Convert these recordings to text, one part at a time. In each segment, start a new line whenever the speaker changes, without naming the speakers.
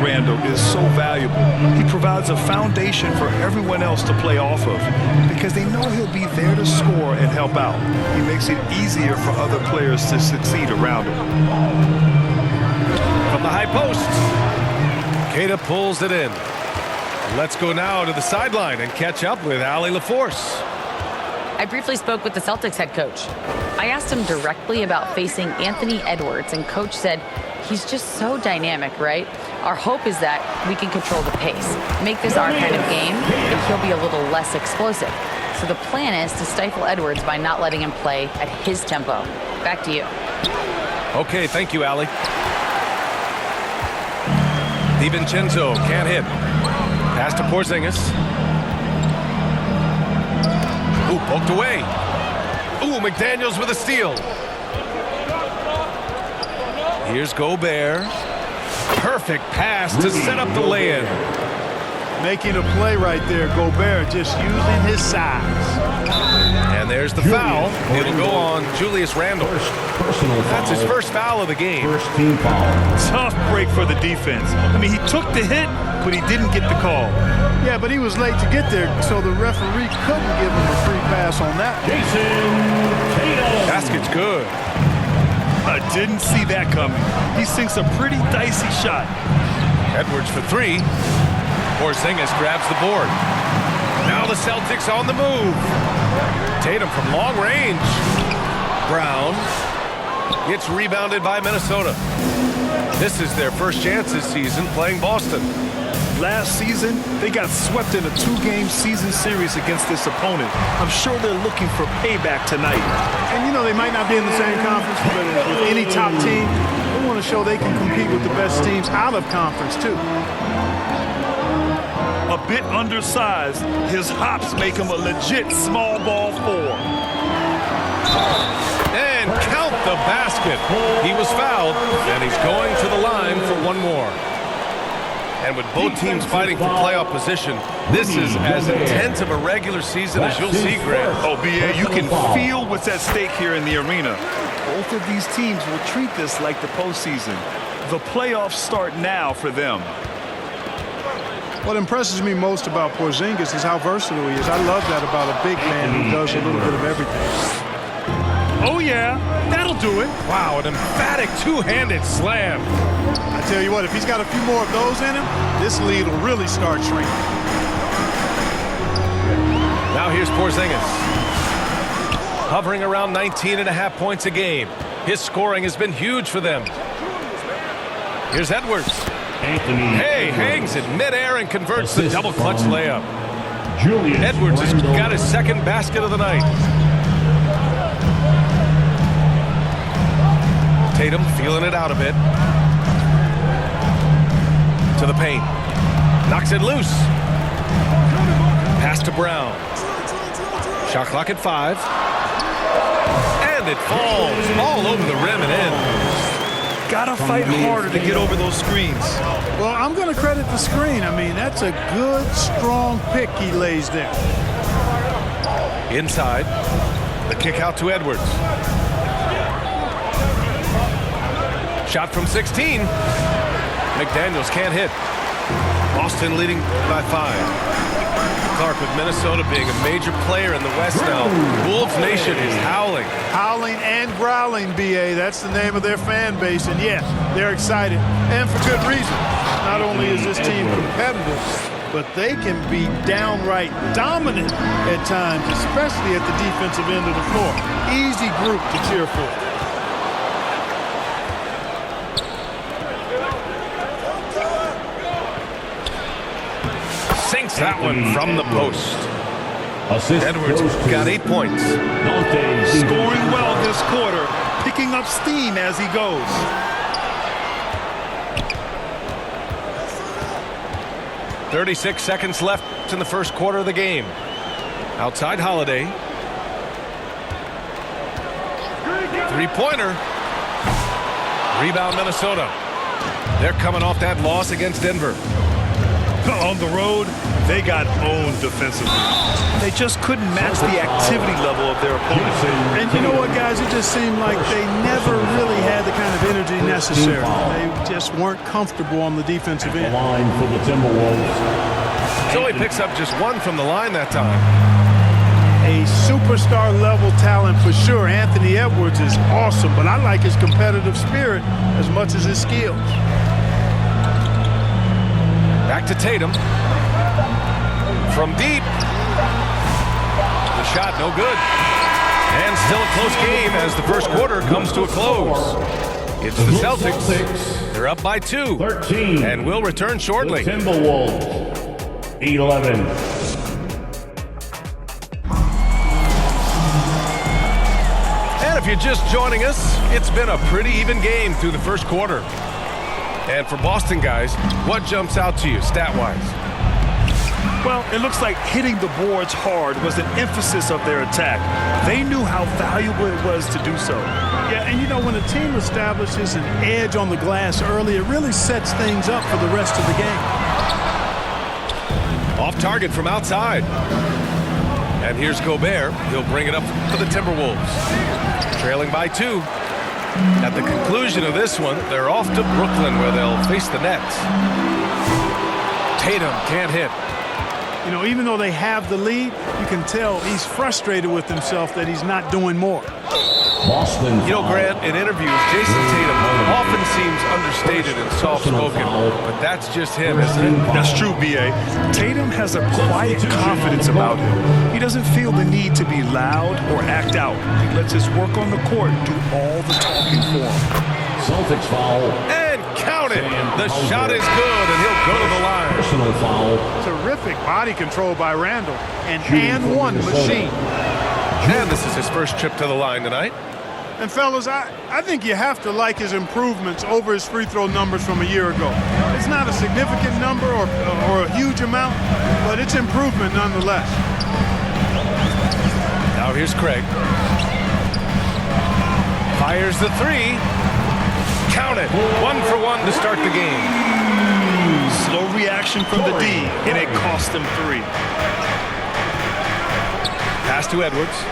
Randle, is so valuable. He provides a foundation for everyone else to play off of because they know he'll be there to score and help out. He makes it easier for other players to succeed around him.
From the high post, Queta pulls it in. Let's go now to the sideline and catch up with Allie LaForce.
I briefly spoke with the Celtics head coach. I asked him directly about facing Anthony Edwards, and coach said he's just so dynamic, right? Our hope is that we can control the pace, make this our kind of game, but he'll be a little less explosive. So the plan is to stifle Edwards by not letting him play at his tempo. Back to you.
Okay, thank you, Allie. DiVincenzo can't hit. Pass to Porzingis. Ooh, poked away. Ooh, McDaniels with a steal. Here's Gobert. Perfect pass to set up the lay-in.
Making a play right there, Gobert, just using his size.
And there's the foul. It'll go on Julius Randle. That's his first foul of the game.
First team foul.
Tough break for the defense. I mean, he took the hit, but he didn't get the call.
Yeah, but he was late to get there, so the referee couldn't give him a free pass on that.
Basket's good.
I didn't see that coming. He sinks a pretty dicey shot.
Edwards for three. Porzingis grabs the board. Now the Celtics on the move. Tatum from long range. Brown. It's rebounded by Minnesota. This is their first chance this season playing Boston.
Last season, they got swept in a 2-game season series against this opponent. I'm sure they're looking for payback tonight.
And you know, they might not be in the same conference, but with any top team, they want to show they can compete with the best teams out of conference, too.
A bit undersized, his hops make him a legit small ball 4.
And count the basket. He was fouled, and he's going to the line for one more. And with both teams fighting for playoff position, this is as intense of a regular season as you'll see, Grant.
Oh, B.A., you can feel what's at stake here in the arena. Both of these teams will treat this like the postseason. The playoffs start now for them.
What impresses me most about Porzingis is how versatile he is. I love that about a big man who does a little bit of everything.
Oh, yeah, that'll do it.
Wow, an emphatic two-handed slam.
I tell you what, if he's got a few more of those in him, this lead will really start shrinking.
Now here's Porzingis. Hovering around 19.5 points a game. His scoring has been huge for them. Here's Edwards. Hey, hangs in midair and converts the double clutch layup. Edwards has got his second basket of the night. Tatum feeling it out a bit. To the paint. Knocks it loose. Pass to Brown. Shot clock at 5. And it falls all over the rim and in.
Gotta fight harder to get over those screens.
Well, I'm going to credit the screen. I mean, that's a good, strong pick he lays there.
Inside. The kick out to Edwards. Shot from 16. McDaniels can't hit. Boston leading by 5. Clark with Minnesota being a major player in the West now. Wolves Nation is howling.
Howling and growling, B.A. That's the name of their fan base. And yes, they're excited. And for good reason. Not only is this team competitive, but they can be downright dominant at times, especially at the defensive end of the floor. Easy group to cheer for.
That one from the post. Edwards got 8 points.
Scoring well this quarter, picking up steam as he goes.
.36 seconds left in the first quarter of the game. Outside Holiday. Three-pointer. Rebound Minnesota. They're coming off that loss against Denver.
On the road, they got owned defensively. They just couldn't match the activity level of their opponents.
And you know what, guys? It just seemed like they never really had the kind of energy necessary. They just weren't comfortable on the defensive end.
Line for the Timberwolves.
So he picks up just one from the line that time.
A superstar level talent for sure. Anthony Edwards is awesome, but I like his competitive spirit as much as his skills.
Back to Tatum. From deep. The shot no good. And still a close game as the first quarter comes to a close. It's the Celtics. They're up by 2.
13.
And will return shortly.
The Timberwolves. 11.
And if you're just joining us, it's been a pretty even game through the first quarter. And for Boston guys, what jumps out to you stat-wise?
Well, it looks like hitting the boards hard was an emphasis of their attack. They knew how valuable it was to do so.
Yeah, and you know, when a team establishes an edge on the glass early, it really sets things up for the rest of the game.
Off target from outside. And here's Gobert. He'll bring it up for the Timberwolves. Trailing by 2. At the conclusion of this one, they're off to Brooklyn where they'll face the Nets. Tatum can't hit.
You know, even though they have the lead, you can tell he's frustrated with himself that he's not doing more.
Boston.
You know, Grant, in interviews, Jason Tatum often seems understated and soft-spoken, but that's just him, isn't it?
That's true, B.A. Tatum has a quiet confidence about him. He doesn't feel the need to be loud or act out. He lets his work on the court do all the talking for him.
Celtics foul.
And count it. The shot is good, and he'll go to the line.
Personal foul.
Terrific body control by Randall. An and one machine.
And this is his first trip to the line tonight.
And fellas, I think you have to like his improvements over his free throw numbers from a year ago. It's not a significant number or a huge amount, but it's improvement nonetheless.
Now here's Craig. Fires the 3. Count it. 1 for 1 to start the game.
Slow reaction from the D, and it cost him 3.
Pass to Edwards.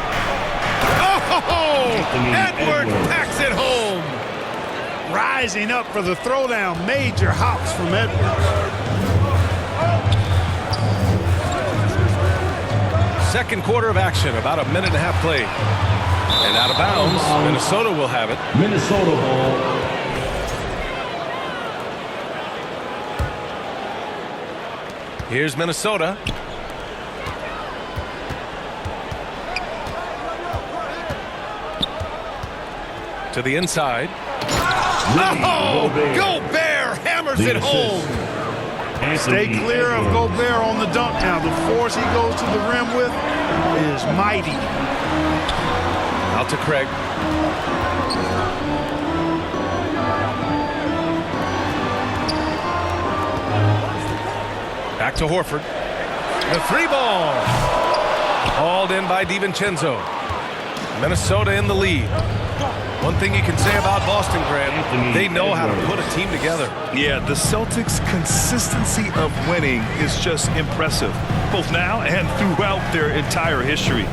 Oh! Edwards packs it home.
Rising up for the throwdown. Major hops from Edwards.
Second quarter of action, about a minute and a half played. And out of bounds, Minnesota will have it.
Minnesota ball.
Here's Minnesota. To the inside. Oh! Gobert hammers it home.
Stay clear of Gobert on the dunk now. The force he goes to the rim with is mighty.
Out to Craig. Back to Horford. The 3-ball. Hauled in by DiVincenzo. Minnesota in the lead. One thing you can say about Boston, Grant, they know how to put a team together.
Yeah, the Celtics' consistency of winning is just impressive, both now and throughout their entire history.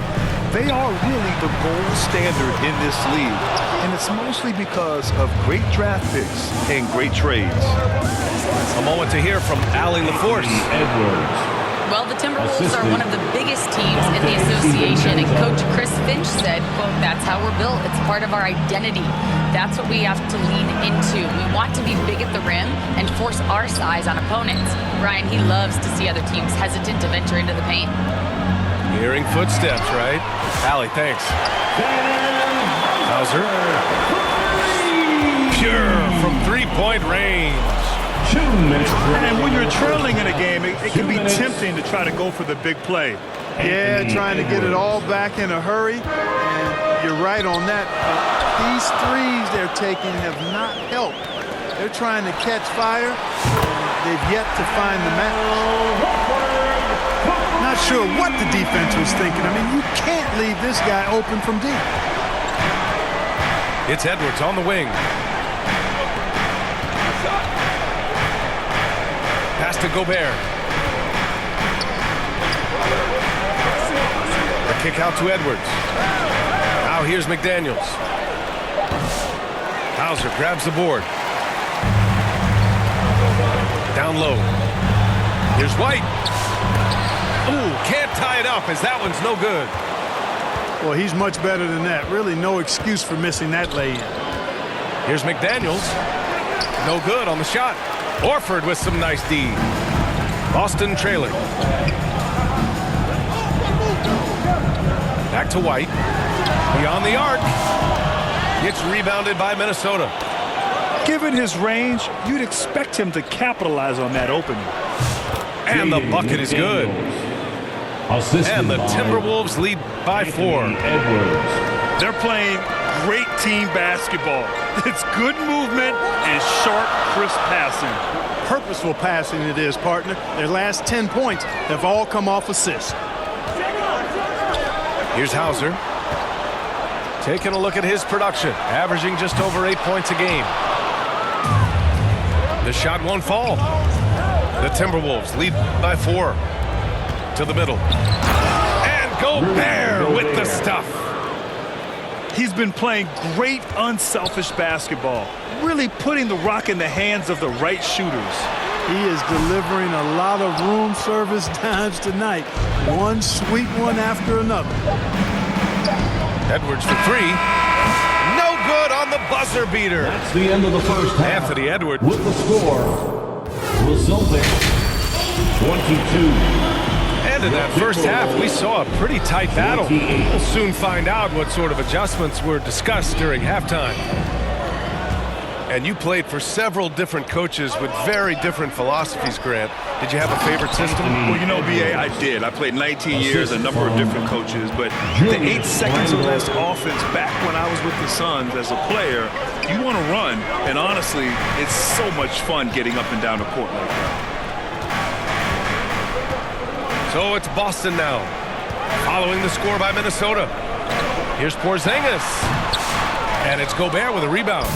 They are really the gold standard in this league, and it's mostly because of great draft picks and great trades.
A moment to hear from Allie LaForce.
Edwards.
Well, the Timberwolves are one of the biggest teams in the association, and Coach Chris Finch said, quote, "That's how we're built. It's part of our identity. That's what we have to lean into. We want to be big at the rim and force our size on opponents." Brian, he loves to see other teams hesitant to venture into the paint.
Hearing footsteps, right? Allie, thanks. Hauser. Pure from three-point range.
2 minutes.
And when you're trailing in a game, it can be tempting to try to go for the big play.
Yeah, trying to get it all back in a hurry. And you're right on that. These threes they're taking have not helped. They're trying to catch fire. They've yet to find the match. Not sure what the defense was thinking. I mean, you can't leave this guy open from deep.
It's Edwards on the wing. Pass to Gobert. The kick out to Edwards. Now here's McDaniels. Hauser grabs the board. Down low. Here's White. Ooh, can't tie it up as that one's no good.
Well, he's much better than that. Really no excuse for missing that lay-in.
Here's McDaniels. No good on the shot. Orford with some nice D. Boston trailing. Back to White. Beyond the arc. It's rebounded by Minnesota.
Given his range, you'd expect him to capitalize on that opening.
And the bucket is good. And the Timberwolves lead by 4.
Edwards.
They're playing great team basketball. It's good movement and sharp, crisp passing.
Purposeful passing it is, partner. Their last 10 points have all come off assists.
Here's Hauser. Taking a look at his production, averaging just over 8 points a game. The shot won't fall. The Timberwolves lead by 4. To the middle. And Gobert with the stuff.
He's been playing great, unselfish basketball, really putting the rock in the hands of the right shooters.
He is delivering a lot of room service dimes tonight. One sweet one after another.
Edwards for 3. No good on the buzzer beater.
That's the end of the first half.
Anthony Edwards.
With the score, the Celtics 22.
And in that first half, we saw a pretty tight battle. We'll soon find out what sort of adjustments were discussed during halftime. And you played for several different coaches with very different philosophies, Grant. Did you have a favorite system?
Well, you know, B.A., I did. I played 19 years, a number of different coaches, but the 8 seconds or less offense back when I was with the Suns as a player, you want to run, and honestly, it's so much fun getting up and down the court like that.
So it's Boston now, following the score by Minnesota. Here's Porzingis. And it's Gobert with a rebound.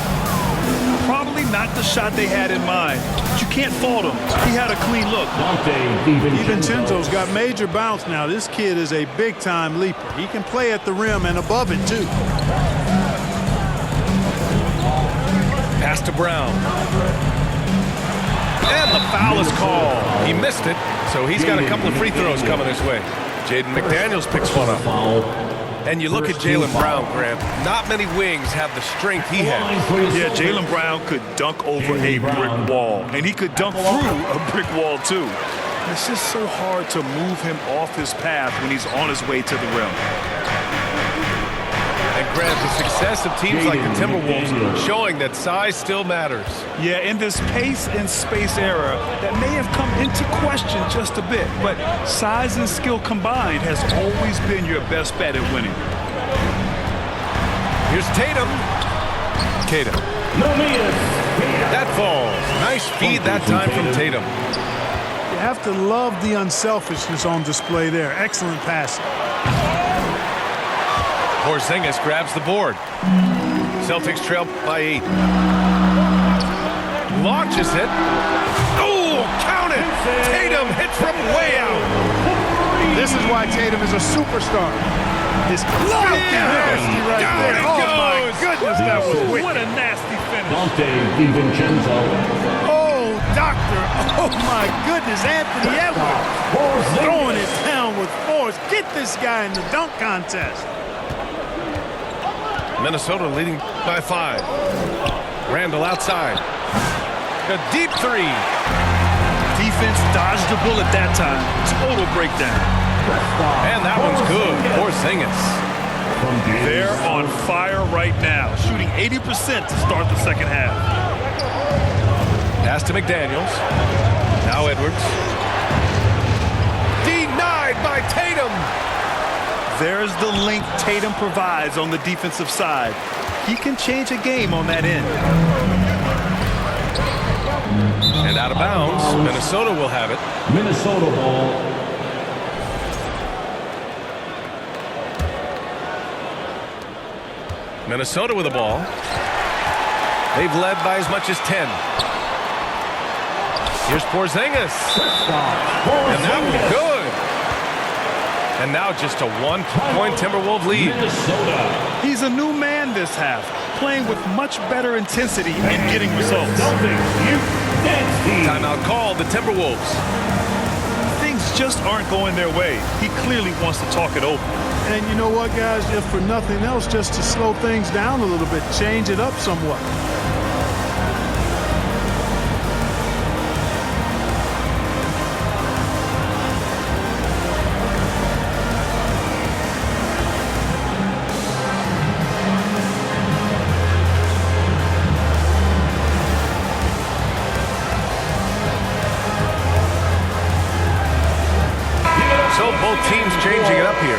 Probably not the shot they had in mind, but you can't fault him. He had a clean look.
DiVincenzo's got major bounce now. This kid is a big-time leaper. He can play at the rim and above it, too.
Pass to Brown. And the foul is called. He missed it, so he's got a couple of free throws coming his way. Jaden McDaniels picks one up. And you look at Jaylen Brown, Grant. Not many wings have the strength he has.
Yeah, Jaylen Brown could dunk over a brick wall, and he could dunk through a brick wall, too. It's just so hard to move him off his path when he's on his way to the rim.
And Grant, the success of teams like the Timberwolves showing that size still matters.
Yeah, in this pace and space era, that may have come into question just a bit, but size and skill combined has always been your best bet at winning.
Here's Tatum. Tatum. That falls. Nice feed that time from Tatum.
You have to love the unselfishness on display there. Excellent passing.
Porzingis grabs the board. Celtics trail by 8. Launches it. Oh, count it! Tatum hits from way out.
This is why Tatum is a superstar. His nasty right
Down
there.
it
Oh my
goes.
goodness, that was wicked.
What a nasty finish.
DiVincenzo.
Oh, doctor. Oh my goodness, Anthony Edwards throwing it down with force. Get this guy in the dunk contest.
Minnesota leading by 5. Randall outside. A deep 3.
Defense dodged the bullet that time. Total breakdown.
And that one's good. Porzingis.
They're on fire right now, shooting 80% to start the second half.
Pass to McDaniels. Now Edwards. Denied by Tatum.
There's the link Tatum provides on the defensive side. He can change a game on that end.
And out of bounds. Minnesota will have it.
Minnesota ball.
Minnesota with the ball. They've led by as much as 10. Here's Porzingis. And that was good. And now just a one-point Timberwolves lead.
Minnesota.
He's a new man this half, playing with much better intensity and getting results.
Timeout called, the Timberwolves.
Things just aren't going their way. He clearly wants to talk it over.
And you know what, guys? If for nothing else, just to slow things down a little bit, change it up somewhat.
So both teams changing it up here.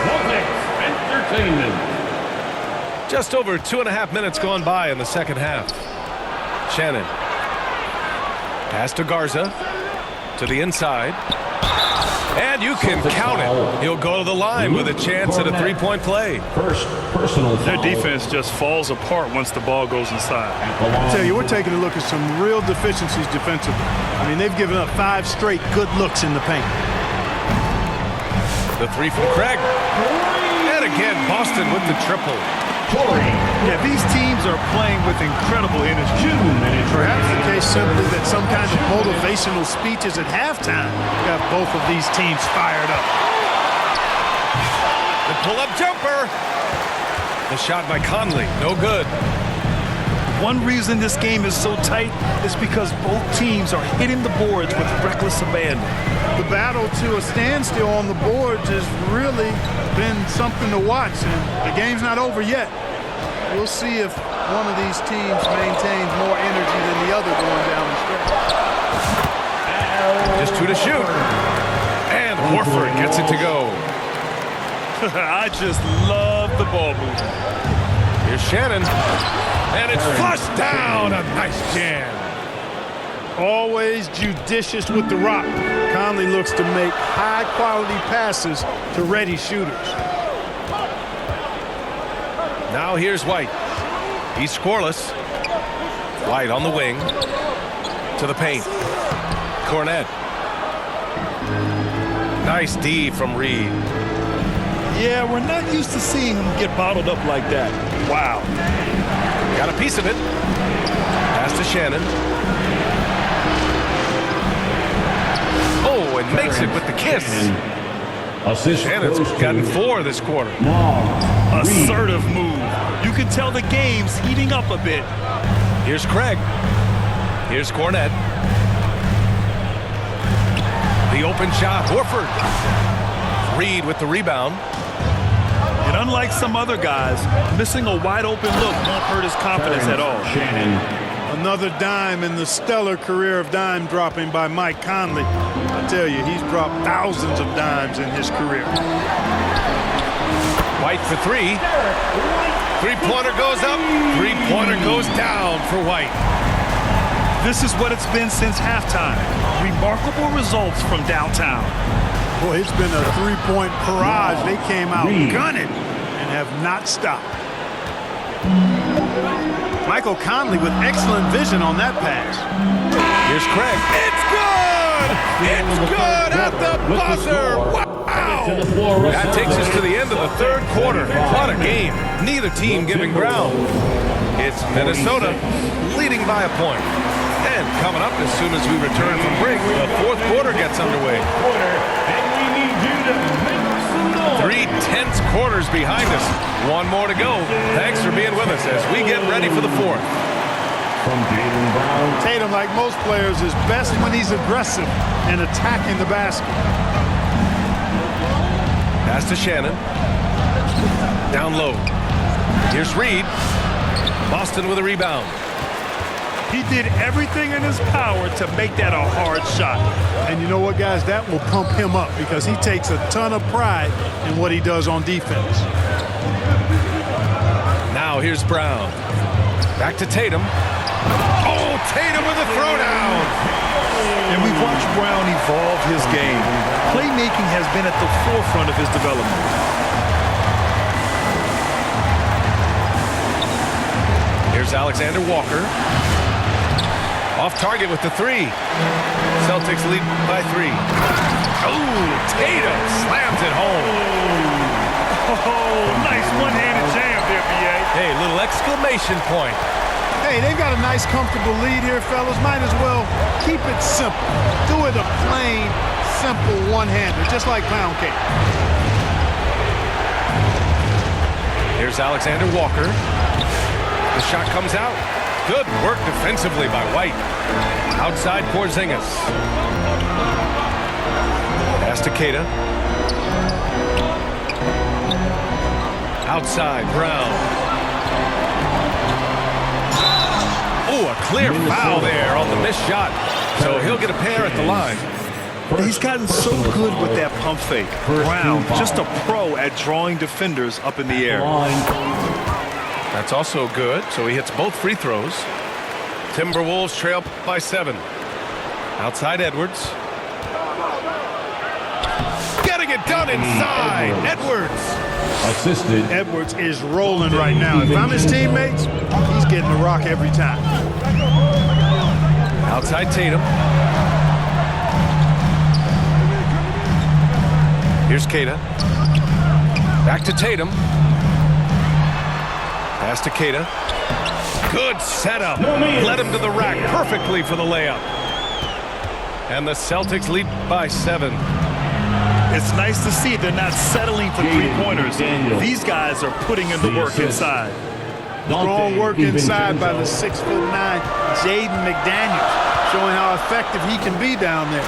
Entertainment.
Just over 2.5 minutes gone by in the second half. Shannon. Pass to Garza. To the inside. And you can count it. He'll go to the line with a chance at a three-point play.
First personal
Their
foul.
defense just falls apart once the ball goes inside.
I tell you, we're taking a look at some real deficiencies defensively. I mean, they've given up 5 straight good looks in the paint.
The three from Craig. And again, Boston with the triple.
Yeah, these teams are playing with incredible energy.
Perhaps the case simply that some kind of motivational speeches at halftime got both of these teams fired up.
The pull-up jumper. The shot by Conley. No good.
One reason this game is so tight is because both teams are hitting the boards with reckless abandon.
The battle to a standstill on the boards has really been something to watch, and the game's not over yet. We'll see if one of these teams maintains more energy than the other going down the stretch.
Just 2 to shoot. And Horford gets it to go.
I just love the ball movement.
Here's Shannon. And it's flushed down. A nice jam.
Always judicious with the rock. Conley looks to make high-quality passes to ready shooters.
Now here's White. He's scoreless. White on the wing. To the paint. Cornette. Nice D from Reed.
Yeah, we're not used to seeing him get bottled up like that. Wow.
Got a piece of it. Pass to Shannon. Oh, and makes it with the kiss.
Assist
Shannon's
goes to
gotten 4 this quarter.
Assertive move. You can tell the game's heating up a bit.
Here's Craig. Here's Cornette. The open shot. Horford. Reed with the rebound.
And unlike some other guys, missing a wide open look won't hurt his confidence at all.
Shannon.
Another dime in the stellar career of dime dropping by Mike Conley. I tell you, he's dropped thousands of dimes in his career.
White for 3. Three-pointer goes up. Three-pointer goes down for White.
This is what it's been since halftime. Remarkable results from downtown.
Boy, it's been a three-point barrage. They came out gunning and have not stopped. Michael Conley with excellent vision on that pass.
Here's Craig. It's good! It's good at the buzzer! Wow! That takes us to the end of the third quarter. What a game. Neither team giving ground. It's Minnesota leading by a point. And coming up as soon as we return from break, the fourth quarter gets underway. 3 tense quarters behind us. One more to go. Thanks for being with us as we get ready for the fourth.
From Jaylen Brown.
Tatum, like most players, is best when he's aggressive and attacking the basket.
Pass to Shannon. Down low. Here's Reed. Boston with a rebound.
He did everything in his power to make that a hard shot.
And you know what, guys? That will pump him up because he takes a ton of pride in what he does on defense.
Now here's Brown. Back to Tatum. Oh, Tatum with a throwdown.
And we've watched Brown evolve his game. Playmaking has been at the forefront of his development.
Here's Alexander Walker. Off target with the 3. Celtics lead by 3. Oh, Tatum slams it home.
Oh, nice one-handed jam there, B.A.
Hey, little exclamation point.
Hey, they've got a nice, comfortable lead here, fellas. Might as well keep it simple. Do it a plain, simple one-hander, just like pound cake.
Here's Alexander Walker. The shot comes out. Good work defensively by White. Outside Porzingis. Pass to Keita. Outside Brown. Oh, a clear foul there on the missed shot. So he'll get a pair at the line.
He's gotten so good with that pump fake. Brown, just a pro at drawing defenders up in the air.
That's also good, so he hits both free throws. Timberwolves trail by 7. Outside Edwards. Getting it done inside. Edwards.
Assisted.
Edwards is rolling right now. If I'm his teammates, he's getting the rock every time.
Outside Tatum. Here's Keita. Back to Tatum. Pass to Keita. Good setup. Led him to the rack perfectly for the layup. And the Celtics lead by 7.
It's nice to see they're not settling for three-pointers. These guys are putting in the work inside.
Strong work inside by the 6'9" Jaden McDaniels, showing how effective he can be down there.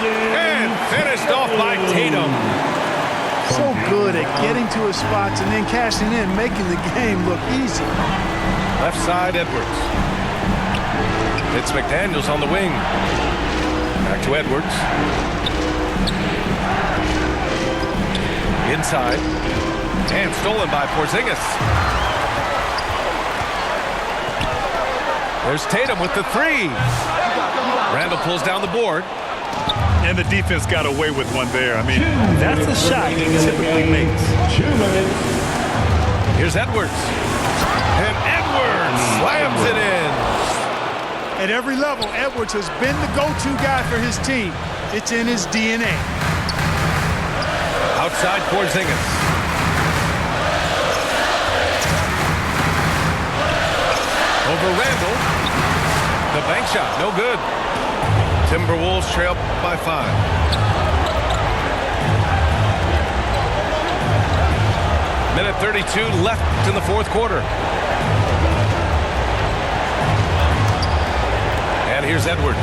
And finished off by Tatum.
So good at getting to his spots and then cashing in, making the game look easy.
Left side Edwards. It's McDaniels on the wing. Back to Edwards. Inside. And stolen by Porzingis. There's Tatum with the 3. Randall pulls down the board.
And the defense got away with one there. I mean, that's a shot he typically makes.
2 minutes.
Here's Edwards. And Edwards slams it in.
At every level, Edwards has been the go-to guy for his team. It's in his DNA.
Outside Porzingis. Over Randall. The bank shot, no good. Timberwolves trail by 5. Minute 32 left in the fourth quarter. And here's Edwards.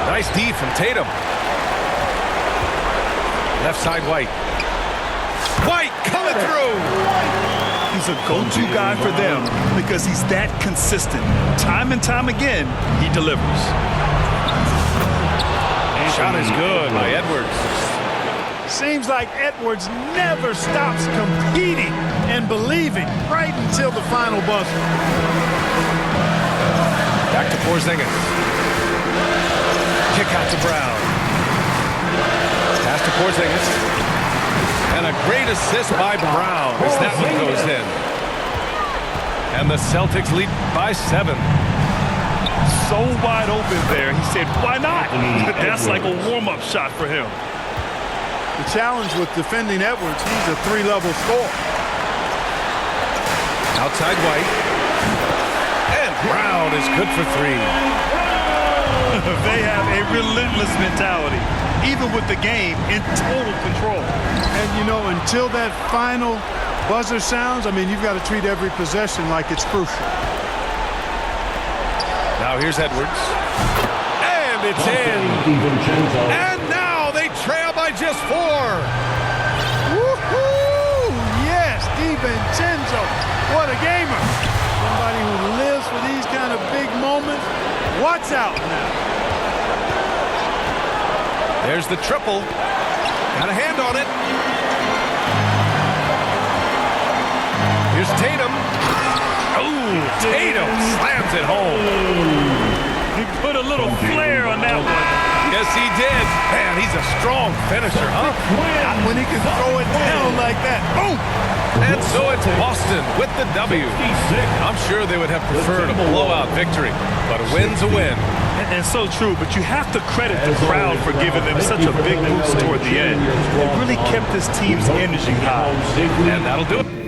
Nice D from Tatum. Left side White. White coming through.
He's a go-to guy for them because he's that consistent. Time and time again, he delivers.
Shot is good by Edwards.
Seems like Edwards never stops competing and believing right until the final buzzer.
Back to Porzingis. Kick out to Brown. Pass to Porzingis. And a great assist by Brown as that one goes in. And the Celtics lead by 7.
So wide open there. He said, why not? That's like a warm-up shot for him.
The challenge with defending Edwards, he's a 3-level scorer.
Outside White. And Brown is good for 3.
They have a relentless mentality, even with the game in total control.
And, you know, until that final buzzer sounds, I mean, you've got to treat every possession like it's crucial.
Now here's Edwards. And it's in. And now they trail by just 4.
Woo-hoo! Yes, DiVincenzo. What a gamer. Somebody who lives for these kind of big moments. What's out now?
There's the triple. Got a hand on it. Here's Tatum. Oh, Tatum slams it home.
He put a little flair on that one.
Yes, he did. Man, he's a strong finisher, huh?
Not when he can throw it down like that. Boom!
And so it's Boston with the W. I'm sure they would have preferred a blowout victory, but a win's a win.
And so true, but you have to credit the crowd for giving them such a big boost toward the end. It really kept this team's energy high.
And that'll do it.